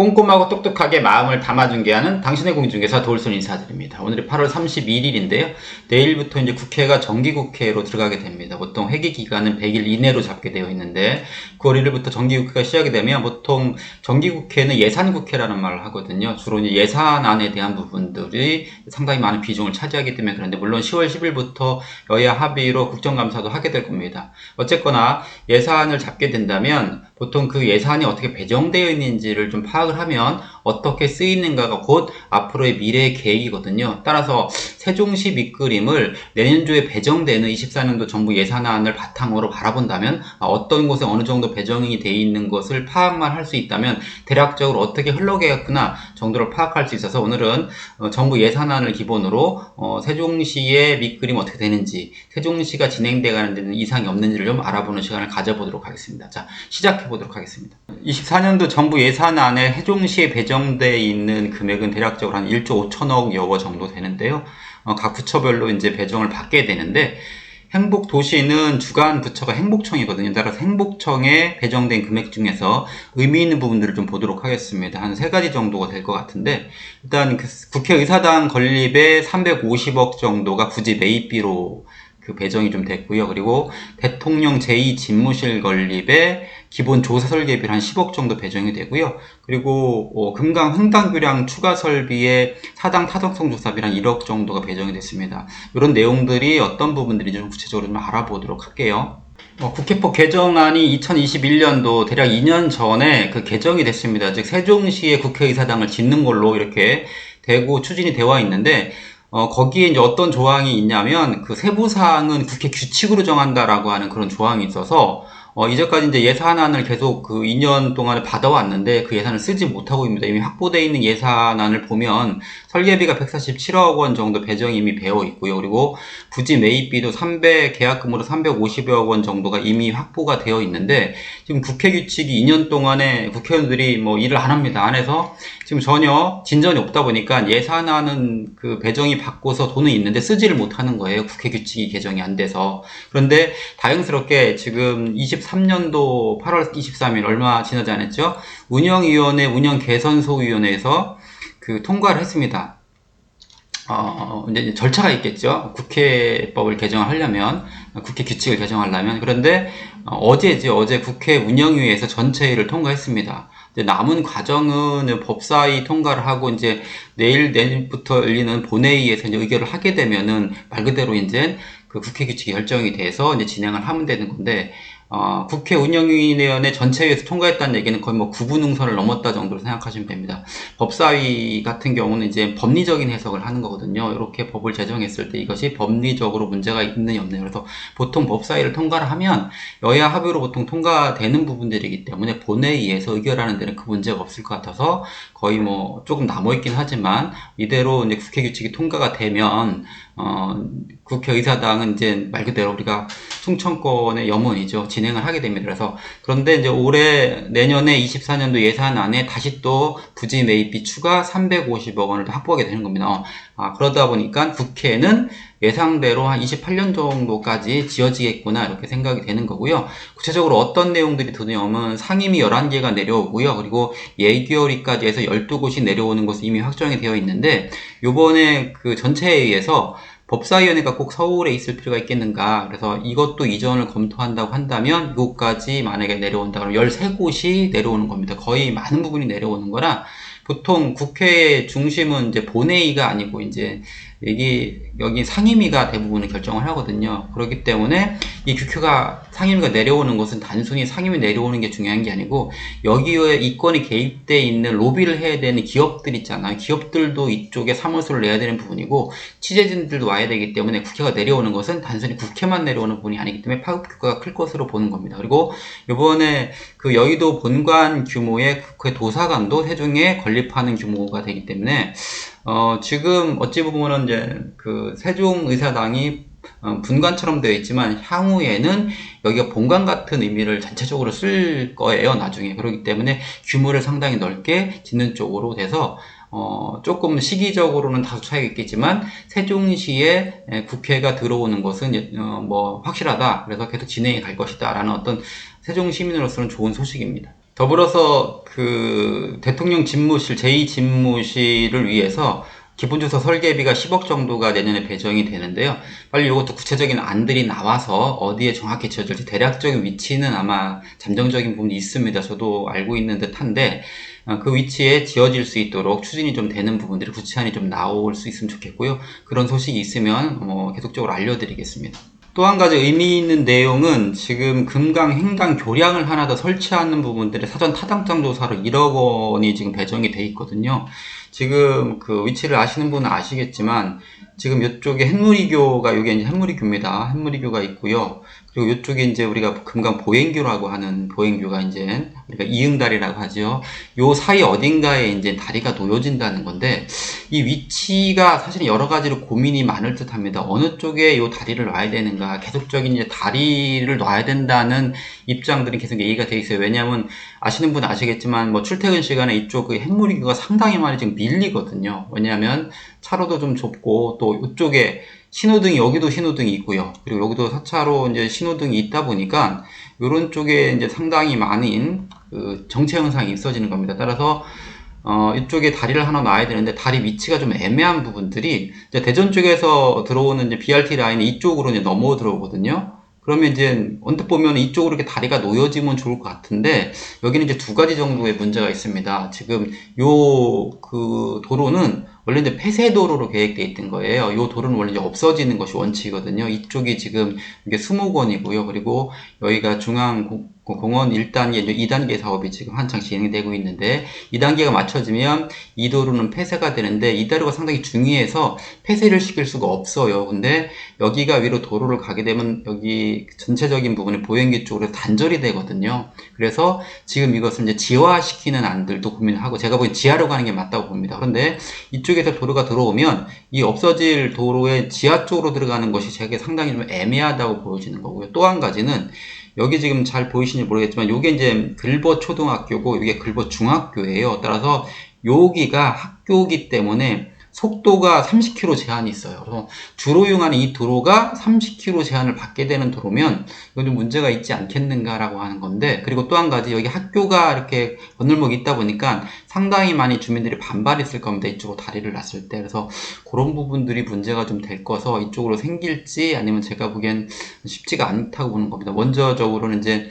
꼼꼼하고 똑똑하게 마음을 담아중개하는 당신의 공인중개사 도울선 인사드립니다. 오늘이 8월 31일인데요. 내일부터 이제 국회가 정기국회로 들어가게 됩니다. 보통 회기 기간은 100일 이내로 잡게 되어 있는데 9월 1일부터 정기국회가 시작이 되면 보통 정기국회는 예산국회라는 말을 하거든요. 주로 이제 예산안에 대한 부분들이 상당히 많은 비중을 차지하기 때문에 그런데 물론 10월 10일부터 여야 합의로 국정감사도 하게 될 겁니다. 어쨌거나 예산을 잡게 된다면 보통 그 예산이 어떻게 배정되어 있는지를 좀 파악을 하면 어떻게 쓰이는가가 곧 앞으로의 미래의 계획이거든요. 따라서 세종시 밑그림을 내년도에 배정되는 24년도 정부 예산안을 바탕으로 바라본다면 어떤 곳에 어느 정도 배정이 되어 있는 것을 파악만 할 수 있다면 대략적으로 어떻게 흘러가겠구나 정도를 파악할 수 있어서 오늘은 정부 예산안을 기본으로 세종시의 밑그림 어떻게 되는지, 세종시가 진행돼가는 데는 이상이 없는지를 좀 알아보는 시간을 가져보도록 하겠습니다. 자, 시작해보도록 하겠습니다. 24년도 정부 예산안에 세종시에 배정되어 있는 금액은 대략적으로 한 1조 5천억여 원 정도 되는데요. 각 부처별로 이제 배정을 받게 되는데 행복도시는 주관 부처가 행복청이거든요. 따라서 행복청에 배정된 금액 중에서 의미 있는 부분들을 좀 보도록 하겠습니다. 한 3가지 정도가 될 것 같은데 일단 국회의사당 건립에 350억 정도가 부지 매입비로 배정이 좀 됐고요. 그리고 대통령 제2집무실 건립에 기본 조사 설계비를 한 10억 정도 배정이 되고요. 그리고 금강 횡단교량 추가 설비에 사당 타당성 조사비를 한 1억 정도가 배정이 됐습니다. 이런 내용들이 어떤 부분들인지 좀 구체적으로 좀 알아보도록 할게요. 국회법 개정안이 2021년도 대략 2년 전에 개정이 됐습니다. 즉 세종시의 국회의사당을 짓는 걸로 이렇게 되고 추진이 되어 있는데 거기에 이제 어떤 조항이 있냐면 세부사항은 국회 규칙으로 정한다라고 하는 그런 조항이 있어서 이제까지 이제 예산안을 계속 2년 동안에 받아왔는데 그 예산을 쓰지 못하고 있습니다. 이미 확보되어 있는 예산안을 보면 설계비가 147억 원 정도 배정이 이미 되어 있고요. 그리고 부지 매입비도 계약금으로 350억 원 정도가 이미 확보가 되어 있는데 지금 국회 규칙이 2년 동안에 국회의원들이 일을 안 합니다. 안 해서 지금 전혀 진전이 없다 보니까 예산안은 배정이 받고서 돈은 있는데 쓰지를 못하는 거예요. 국회 규칙이 개정이 안 돼서. 그런데 다행스럽게 지금 23년도 8월 23일 얼마 지나지 않았죠? 운영위원회 운영개선소위원회에서 통과를 했습니다. 이제 절차가 있겠죠. 국회법을 개정하려면, 국회 규칙을 개정하려면. 그런데 어제 국회 운영위에서 전체회의를 통과했습니다. 이제 남은 과정은 법사위 통과를 하고 이제 내일부터 열리는 본회의에서 이제 의결을 하게 되면은 말 그대로 이제 국회 규칙이 결정이 돼서 이제 진행을 하면 되는 건데 국회 운영위원회 전체회에서 통과했다는 얘기는 거의 9분 응선을 넘었다 정도로 생각하시면 됩니다. 법사위 같은 경우는 이제 법리적인 해석을 하는 거거든요. 이렇게 법을 제정했을 때 이것이 법리적으로 문제가 있느냐 없느냐. 그래서 보통 법사위를 통과를 하면 여야 합의로 보통 통과되는 부분들이기 때문에 본회의에서 의결하는 데는 그 문제가 없을 것 같아서 거의 조금 남아있긴 하지만 이대로 이제 국회 규칙이 통과가 되면 국회의사당은 이제 말 그대로 우리가 충청권의 염원이죠. 진행을 하게 됩니다. 그래서 그런데 이제 내년에 24년도 예산안에 다시 또 부지 매입비 추가 350억 원을 또 확보하게 되는 겁니다. 그러다 보니까 국회는 예상대로 한 28년 정도까지 지어지겠구나 이렇게 생각이 되는 거고요. 구체적으로 어떤 내용들이 드냐면 상임위 11개가 내려오고요. 그리고 예결위까지 해서 12곳이 내려오는 것은 이미 확정이 되어 있는데 요번에 전체회의에서 법사위원회가 꼭 서울에 있을 필요가 있겠는가. 그래서 이것도 이전을 검토한다고 한다면 이곳까지 만약에 내려온다 그러면 13곳이 내려오는 겁니다. 거의 많은 부분이 내려오는 거라 보통 국회의 중심은 이제 본회의가 아니고 이제 여기 상임위가 대부분을 결정을 하거든요. 그렇기 때문에 이 상임위가 내려오는 것은 단순히 상임위 내려오는 게 중요한 게 아니고 여기에 이권이 개입되어 있는 로비를 해야 되는 기업들 있잖아요. 기업들도 이쪽에 사무소를 내야 되는 부분이고 취재진들도 와야 되기 때문에 국회가 내려오는 것은 단순히 국회만 내려오는 부분이 아니기 때문에 파급효과가 클 것으로 보는 겁니다. 그리고 이번에 여의도 본관 규모의 국회 도사관도 세종에 건립하는 규모가 되기 때문에 지금 어찌 보면은 이제 세종의사당이 분관처럼 되어 있지만 향후에는 여기가 본관 같은 의미를 전체적으로 쓸 거예요. 나중에. 그렇기 때문에 규모를 상당히 넓게 짓는 쪽으로 돼서 조금 시기적으로는 다소 차이가 있겠지만 세종시에 국회가 들어오는 것은 확실하다. 그래서 계속 진행이 갈 것이다 라는 어떤 세종 시민으로서는 좋은 소식입니다. 더불어서 그 대통령 집무실, 제2 집무실을 위해서 기본조사 설계비가 10억 정도가 내년에 배정이 되는데요. 빨리 이것도 구체적인 안들이 나와서 어디에 정확히 지어질지 대략적인 위치는 아마 잠정적인 부분이 있습니다. 저도 알고 있는 듯한데 그 위치에 지어질 수 있도록 추진이 좀 되는 부분들이 구체안이 좀 나올 수 있으면 좋겠고요. 그런 소식이 있으면 계속적으로 알려드리겠습니다. 또 한 가지 의미 있는 내용은 지금 금강 행강 교량을 하나 더 설치하는 부분들의 사전 타당성 조사로 1억 원이 지금 배정이 돼 있거든요. 지금 그 위치를 아시는 분은 아시겠지만 지금 이쪽에 햇무리교가, 여기 이제 햇무리교입니다. 햇무리교가 있고요. 그리고 이쪽에 이제 우리가 금강 보행교라고 하는 보행교가 이제 우리가 이응다리라고 하죠. 요 사이 어딘가에 이제 다리가 놓여진다는 건데 이 위치가 사실 여러 가지로 고민이 많을 듯 합니다. 어느 쪽에 요 다리를 놔야 되는가, 계속적인 이제 다리를 놔야 된다는 입장들이 계속 얘기가 돼 있어요. 왜냐하면 아시는 분은 아시겠지만 뭐 출퇴근 시간에 이쪽 그 햇무리교가 상당히 많이 지금 밀리거든요. 왜냐하면 차로도 좀 좁고 또 이쪽에 신호등이, 여기도 신호등이 있고요. 그리고 여기도 4차로 이제 신호등이 있다 보니까 이런 쪽에 이제 상당히 많은 그 정체 현상이 있어지는 겁니다. 따라서 이쪽에 다리를 하나 놔야 되는데 다리 위치가 좀 애매한 부분들이 이제 대전 쪽에서 들어오는 이제 BRT 라인이 이쪽으로 이제 넘어 들어오거든요. 그러면 이제 언뜻 보면 이쪽으로 이렇게 다리가 놓여지면 좋을 것 같은데 여기는 이제 두 가지 정도의 문제가 있습니다. 지금 요 그 도로는 원래 이제 폐쇄도로로 계획되어 있던 거예요. 요 도로는 원래 이제 없어지는 것이 원칙이거든요. 이쪽이 지금 이게 수목원이고요. 그리고 여기가 중앙공원 1단계, 2단계 사업이 지금 한창 진행되고 있는데 2단계가 맞춰지면 이 도로는 폐쇄가 되는데 이 도로가 상당히 중요해서 폐쇄를 시킬 수가 없어요. 근데 여기가 위로 도로를 가게 되면 여기 전체적인 부분이 보행기 쪽으로 단절이 되거든요. 그래서 지금 이것을 이제 지화시키는 안들도 고민하고 제가 보기엔 지하로 가는 게 맞다고 봅니다. 그런데 이쪽에서 도로가 들어오면 이 없어질 도로의 지하 쪽으로 들어가는 것이 제게 상당히 좀 애매하다고 보여지는 거고요. 또 한 가지는 여기 지금 잘 보이시는지 모르겠지만 요게 이제 글버 초등학교고 이게 글버 중학교예요. 따라서 여기가 학교이기 때문에 속도가 30km 제한이 있어요. 그래서 주로 이용하는 이 도로가 30km 제한을 받게 되는 도로면 이건 좀 문제가 있지 않겠는가라고 하는 건데, 그리고 또 한 가지 여기 학교가 이렇게 건널목이 있다 보니까 상당히 많이 주민들이 반발했을 겁니다. 이쪽으로 다리를 놨을 때. 그래서 그런 부분들이 문제가 좀 될 거서 이쪽으로 생길지 아니면 제가 보기엔 쉽지가 않다고 보는 겁니다. 원저적으로는 이제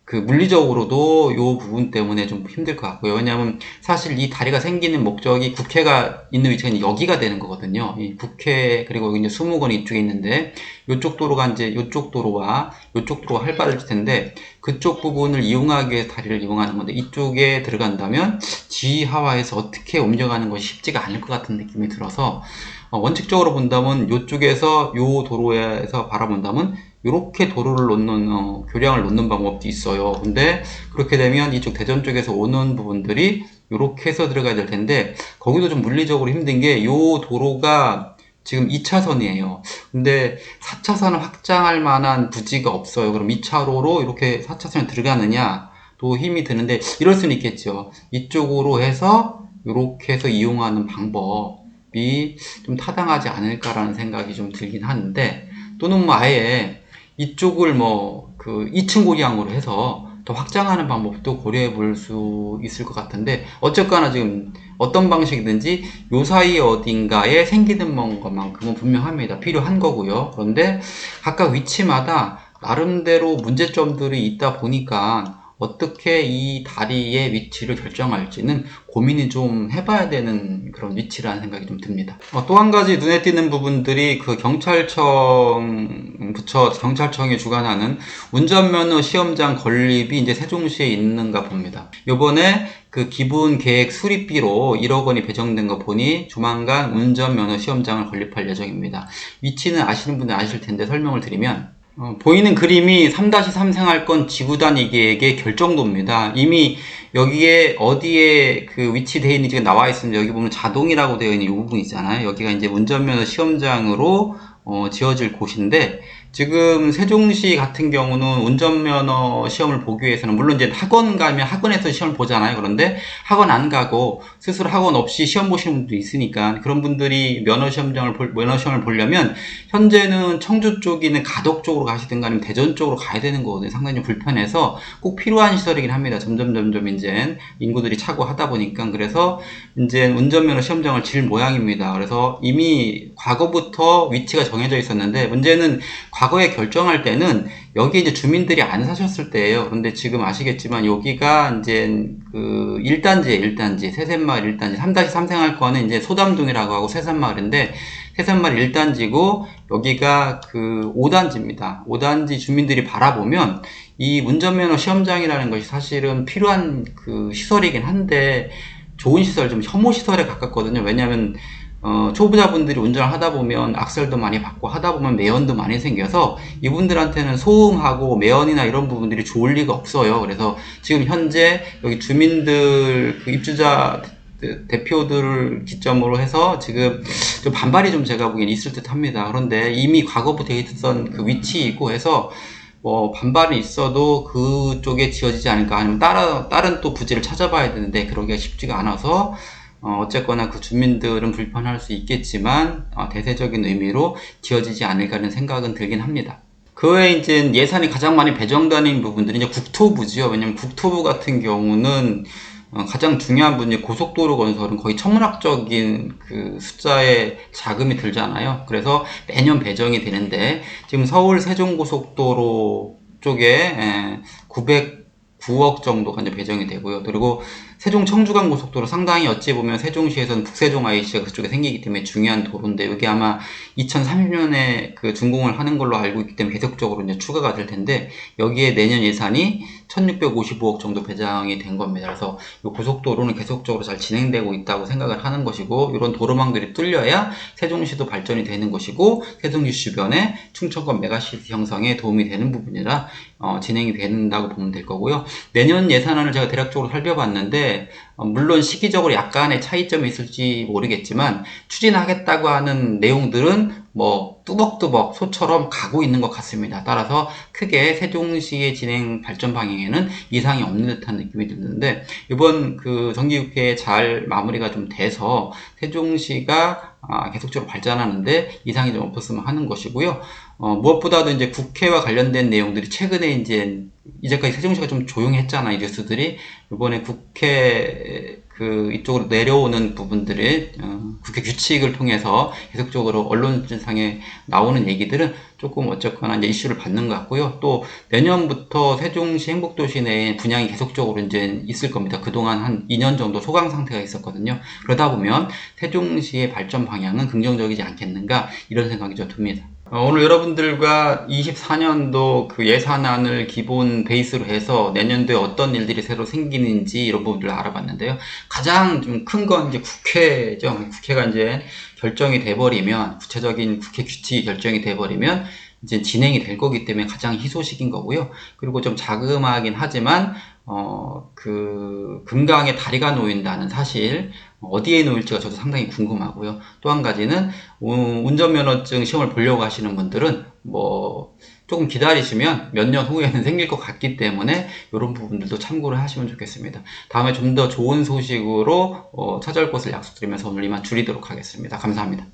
그 물리적으로도 요 부분 때문에 좀 힘들 것 같고요. 왜냐하면 사실 이 다리가 생기는 목적이 국회가 있는 위치가 여기가 되는 거거든요. 이 국회 그리고 여기 이제 수목원이 이쪽에 있는데 요쪽 도로가 이제 요쪽 도로와 요쪽 도로가 활발해질 텐데 그쪽 부분을 이용하기 위해서 다리를 이용하는 건데 이쪽에 들어간다면 지하화해서 어떻게 옮겨가는 것이 쉽지가 않을 것 같은 느낌이 들어서 원칙적으로 본다면 요쪽에서 요 도로에서 바라본다면 이렇게 도로를 놓는 교량을 놓는 방법도 있어요. 근데 그렇게 되면 이쪽 대전 쪽에서 오는 부분들이 이렇게 해서 들어가야 될 텐데 거기도 좀 물리적으로 힘든 게 이 도로가 지금 2차선이에요. 근데 4차선을 확장할 만한 부지가 없어요. 그럼 2차로로 이렇게 4차선에 들어가느냐 또 힘이 드는데 이럴 수는 있겠죠. 이쪽으로 해서 이렇게 해서 이용하는 방법이 좀 타당하지 않을까라는 생각이 좀 들긴 하는데, 또는 뭐 아예 이쪽을 그 2층 고량으로 해서 더 확장하는 방법도 고려해 볼 수 있을 것 같은데, 어쨌거나 지금 어떤 방식이든지 요 사이 어딘가에 생기는 것만큼은 분명합니다. 필요한 거고요. 그런데 각각 위치마다 나름대로 문제점들이 있다 보니까 어떻게 이 다리의 위치를 결정할지는 고민이 좀 해봐야 되는 그런 위치라는 생각이 좀 듭니다. 또 한 가지 눈에 띄는 부분들이 그 경찰청이 주관하는 운전면허 시험장 건립이 이제 세종시에 있는가 봅니다. 요번에 그 기본 계획 수리비로 1억 원이 배정된 거 보니 조만간 운전면허 시험장을 건립할 예정입니다. 위치는 아시는 분들 아실 텐데 설명을 드리면, 보이는 그림이 3-3 생활권 지구단 계획의 결정도입니다. 이미 여기에 어디에 그 위치되어 있는지가 나와 있습니다. 여기 보면 자동이라고 되어 있는 이 부분 있잖아요. 여기가 이제 운전면허 시험장으로 지어질 곳인데 지금 세종시 같은 경우는 운전면허 시험을 보기 위해서는 물론 이제 학원 가면 학원에서 시험을 보잖아요. 그런데 학원 안 가고 스스로 학원 없이 시험 보시는 분도 있으니까 그런 분들이 면허 시험을 보려면 현재는 청주 쪽이는 가덕 쪽으로 가시든가 아니면 대전 쪽으로 가야 되는 거거든요. 상당히 좀 불편해서 꼭 필요한 시설이긴 합니다. 점점 이제 인구들이 차고 하다 보니까 그래서 이제 운전면허 시험장을 질 모양입니다. 그래서 이미 과거부터 위치가 정해져 있었는데 문제는 과거에 결정할 때는 여기 이제 주민들이 안 사셨을 때예요. 그런데 지금 아시겠지만 여기가 이제 그 1단지에 세산마을 1단지 3-3 생활권은 이제 소담동이라고 하고 세산마을인데 세산마을 1단지고 여기가 그 5단지입니다. 5단지 주민들이 바라보면 이 운전면허 시험장이라는 것이 사실은 필요한 그 시설이긴 한데 좋은 시설, 좀 혐오 시설에 가깝거든요. 왜냐하면 초보자분들이 운전을 하다 보면 악셀도 많이 받고 하다 보면 매연도 많이 생겨서 이분들한테는 소음하고 매연이나 이런 부분들이 좋을 리가 없어요. 그래서 지금 현재 여기 주민들 그 입주자 대표들을 기점으로 해서 지금 좀 반발이 좀 제가 보기엔 있을 듯 합니다. 그런데 이미 과거부터 있었던 그 위치이고 해서 뭐 반발은 있어도 그쪽에 지어지지 않을까 아니면 다른 또 부지를 찾아봐야 되는데 그러기가 쉽지가 않아서 어쨌거나 그 주민들은 불편할 수 있겠지만 대세적인 의미로 지어지지 않을까라는 생각은 들긴 합니다. 그 외에 이제 예산이 가장 많이 배정되는 부분들이 이제 국토부지요. 왜냐면 국토부 같은 경우는 가장 중요한 분이 고속도로 건설은 거의 천문학적인 그 숫자의 자금이 들잖아요. 그래서 매년 배정이 되는데 지금 서울 세종고속도로 쪽에 909억 정도가 이제 배정이 되고요. 그리고 세종 청주간 고속도로 상당히 어찌 보면 세종시에서는 북세종 IC가 그쪽에 생기기 때문에 중요한 도로인데 여기 아마 2030년에 그 준공을 하는 걸로 알고 있기 때문에 계속적으로 이제 추가가 될 텐데 여기에 내년 예산이 1655억 정도 배정이 된 겁니다. 그래서 이 고속도로는 계속적으로 잘 진행되고 있다고 생각을 하는 것이고 이런 도로망들이 뚫려야 세종시도 발전이 되는 것이고 세종시 주변에 충청권 메가시티 형성에 도움이 되는 부분이라 진행이 된다고 보면 될 거고요. 내년 예산안을 제가 대략적으로 살펴봤는데 물론 시기적으로 약간의 차이점이 있을지 모르겠지만 추진하겠다고 하는 내용들은 뭐 뚜벅뚜벅 소처럼 가고 있는 것 같습니다. 따라서 크게 세종시의 진행 발전 방향에는 이상이 없는 듯한 느낌이 드는데 이번 그 정기국회에 잘 마무리가 좀 돼서 세종시가 계속적으로 발전하는데 이상이 좀 없었으면 하는 것이고요. 무엇보다도 이제 국회와 관련된 내용들이 최근에 이제까지 세종시가 좀 조용했잖아요. 뉴스들이. 이번에 국회 이쪽으로 내려오는 부분들을 국회 규칙을 통해서 계속적으로 언론상에 나오는 얘기들은 조금 어쨌거나 이제 이슈를 받는 것 같고요. 또 내년부터 세종시 행복도시 내에 분양이 계속적으로 이제 있을 겁니다. 그동안 한 2년 정도 소강 상태가 있었거든요. 그러다 보면 세종시의 발전 방향은 긍정적이지 않겠는가 이런 생각이 좀 듭니다. 오늘 여러분들과 24년도 그 예산안을 기본 베이스로 해서 내년도에 어떤 일들이 새로 생기는지 이런 부분들을 알아봤는데요. 가장 좀 큰 건 이제 국회죠. 국회가 이제 결정이 돼버리면, 구체적인 국회 규칙이 결정이 돼버리면 이제 진행이 될 거기 때문에 가장 희소식인 거고요. 그리고 좀 자그마하긴 하지만, 금강에 다리가 놓인다는 사실, 어디에 놓일지가 저도 상당히 궁금하고요. 또 한 가지는 운전면허증 시험을 보려고 하시는 분들은 뭐 조금 기다리시면 몇 년 후에는 생길 것 같기 때문에 이런 부분들도 참고를 하시면 좋겠습니다. 다음에 좀 더 좋은 소식으로 찾아올 것을 약속드리면서 오늘 이만 줄이도록 하겠습니다. 감사합니다.